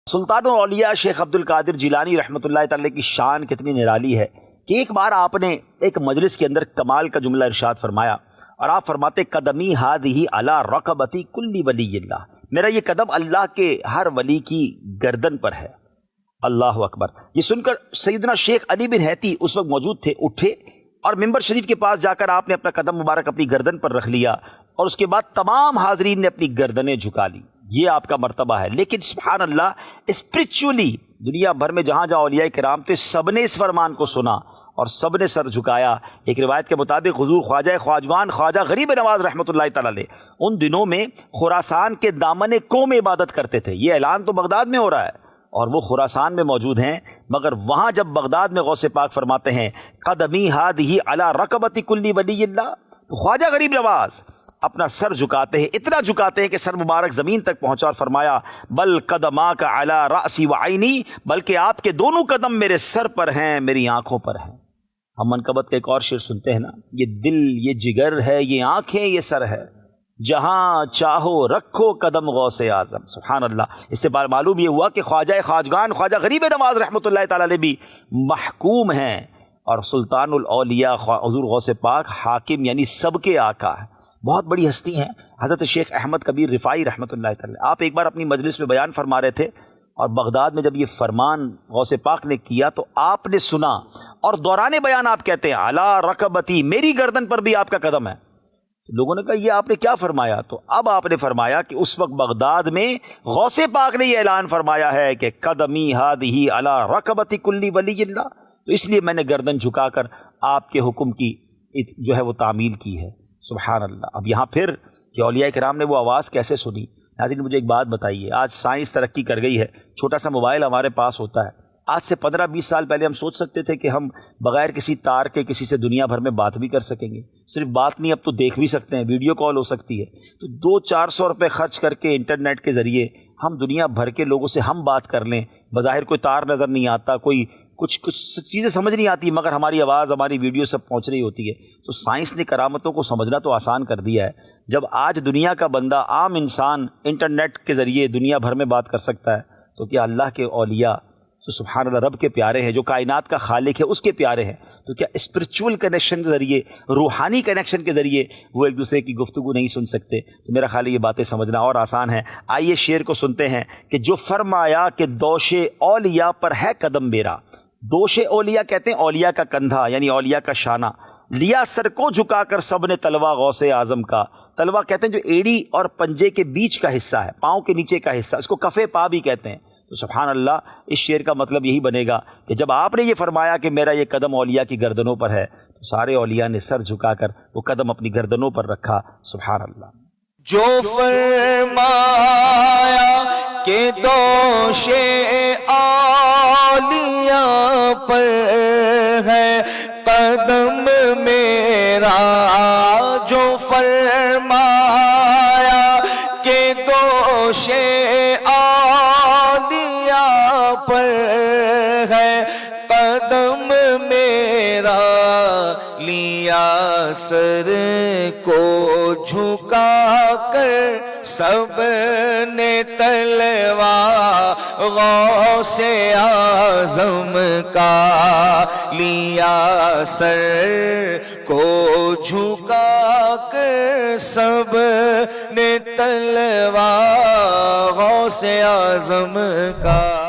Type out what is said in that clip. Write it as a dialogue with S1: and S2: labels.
S1: سلطان الاولیاء شیخ عبد القادر جیلانی رحمۃ اللہ تعالی کی شان کتنی نرالی ہے کہ ایک بار آپ نے ایک مجلس کے اندر کمال کا جملہ ارشاد فرمایا اور آپ فرماتے قدمی ہادی علی رقبتی کل ولی اللہ، میرا یہ قدم اللہ کے ہر ولی کی گردن پر ہے۔ اللہ اکبر۔ یہ سن کر سیدنا شیخ علی بن حیتی اس وقت موجود تھے، اٹھے اور ممبر شریف کے پاس جا کر آپ نے اپنا قدم مبارک اپنی گردن پر رکھ لیا اور اس کے بعد تمام حاضرین نے اپنی گردنیں جھکا لی۔ یہ آپ کا مرتبہ ہے، لیکن سبحان اللہ اسپرچولی دنیا بھر میں جہاں جہاں اولیاء کرام تھے سب نے اس فرمان کو سنا اور سب نے سر جھکایا۔ ایک روایت کے مطابق حضور خواجہ خواجگان خواجہ غریب نواز رحمۃ اللہ تعالی علیہ ان دنوں میں خراسان کے دامن کوہ میں عبادت کرتے تھے۔ یہ اعلان تو بغداد میں ہو رہا ہے اور وہ خراسان میں موجود ہیں، مگر وہاں جب بغداد میں غوث پاک فرماتے ہیں قدمی ہادی علی رقبتی کل ولی اللہ، تو خواجہ غریب نواز اپنا سر جھکاتے ہیں، اتنا جھکاتے ہیں کہ سر مبارک زمین تک پہنچا اور فرمایا بل قدماک علی رأسی وعینی، بلکہ آپ کے دونوں قدم میرے سر پر ہیں، میری آنکھوں پر ہیں۔ ہم منقبت کا ایک اور شعر سنتے ہیں نا، یہ دل یہ جگر ہے، یہ آنکھیں یہ سر ہے، جہاں چاہو رکھو قدم غوث اعظم۔ سبحان اللہ۔ اس سے معلوم یہ ہوا کہ خواجہ خواجگان خواجہ غریب نواز رحمۃ اللہ تعالی علیہ بھی محکوم ہیں اور سلطان الاولیاء حضور غوث پاک حاکم یعنی سب کے آقا ہے۔ بہت بڑی ہستی ہیں حضرت شیخ احمد کبیر رفاعی رحمۃ اللہ تعالی۔ آپ ایک بار اپنی مجلس میں بیان فرما رہے تھے اور بغداد میں جب یہ فرمان غوث پاک نے کیا تو آپ نے سنا اور دوران بیان آپ کہتے ہیں علی رقبتی، میری گردن پر بھی آپ کا قدم ہے۔ لوگوں نے کہا یہ آپ نے کیا فرمایا؟ تو اب آپ نے فرمایا کہ اس وقت بغداد میں غوث پاک نے یہ اعلان فرمایا ہے کہ قدمی ہادی علی رقبتی کل ولی اللہ، تو اس لیے میں نے گردن جھکا کر آپ کے حکم کی جو ہے وہ تعمیل کی ہے۔ سبحان اللہ۔ اب یہاں پھر کہ اولیاء کرام نے وہ آواز کیسے سنی؟ ناظرین مجھے ایک بات بتائیے، آج سائنس ترقی کر گئی ہے، چھوٹا سا موبائل ہمارے پاس ہوتا ہے۔ آج سے 15-20 سال پہلے ہم سوچ سکتے تھے کہ ہم بغیر کسی تار کے کسی سے دنیا بھر میں بات بھی کر سکیں گے؟ صرف بات نہیں، اب تو دیکھ بھی سکتے ہیں، ویڈیو کال ہو سکتی ہے۔ تو 200-400 روپے خرچ کر کے انٹرنیٹ کے ذریعے ہم دنیا بھر کے لوگوں سے ہم بات کر لیں۔ بظاہر کوئی تار نظر نہیں آتا، کوئی کچھ چیزیں سمجھ نہیں آتی، مگر ہماری آواز ہماری ویڈیو سب پہنچ رہی ہوتی ہے۔ تو سائنس نے کرامتوں کو سمجھنا تو آسان کر دیا ہے۔ جب آج دنیا کا بندہ عام انسان انٹرنیٹ کے ذریعے دنیا بھر میں بات کر سکتا ہے، تو کیا اللہ کے اولیاء تو سبحان اللہ رب کے پیارے ہیں، جو کائنات کا خالق ہے اس کے پیارے ہیں، تو کیا اسپرچول کنیکشن کے ذریعے، روحانی کنیکشن کے ذریعے وہ ایک دوسرے کی گفتگو نہیں سن سکتے؟ تو میرا خیال ہے یہ باتیں سمجھنا اور آسان ہے۔ آئیے شعر کو سنتے ہیں کہ جو فرمایا کہ دوش اولیاء پر ہے قدم میرا۔ دوش اولیاء کہتے ہیں اولیاء کا کندھا، یعنی اولیاء کا شانہ۔ لیا سر کو جھکا کر سب نے تلوا غوث اعظم کا۔ تلوا کہتے ہیں جو ایڑی اور پنجے کے بیچ کا حصہ ہے، پاؤں کے نیچے کا حصہ، اس کو کفے پا بھی کہتے ہیں۔ تو سبحان اللہ، اس شعر کا مطلب یہی بنے گا کہ جب آپ نے یہ فرمایا کہ میرا یہ قدم اولیاء کی گردنوں پر ہے، تو سارے اولیاء نے سر جھکا کر وہ قدم اپنی گردنوں پر رکھا۔ سبحان اللہ۔
S2: جو فرمایا کہ دوش اولیاء پر ہے قدم میرا، جو فرمایا کہ دوش اولیاء پر ہے قدم میرا، لیا سر کو جھکا کر سب نے تلوا غوث اعظم کا، لیا سر کو جھکا کر سب نے تلوا غوث اعظم کا۔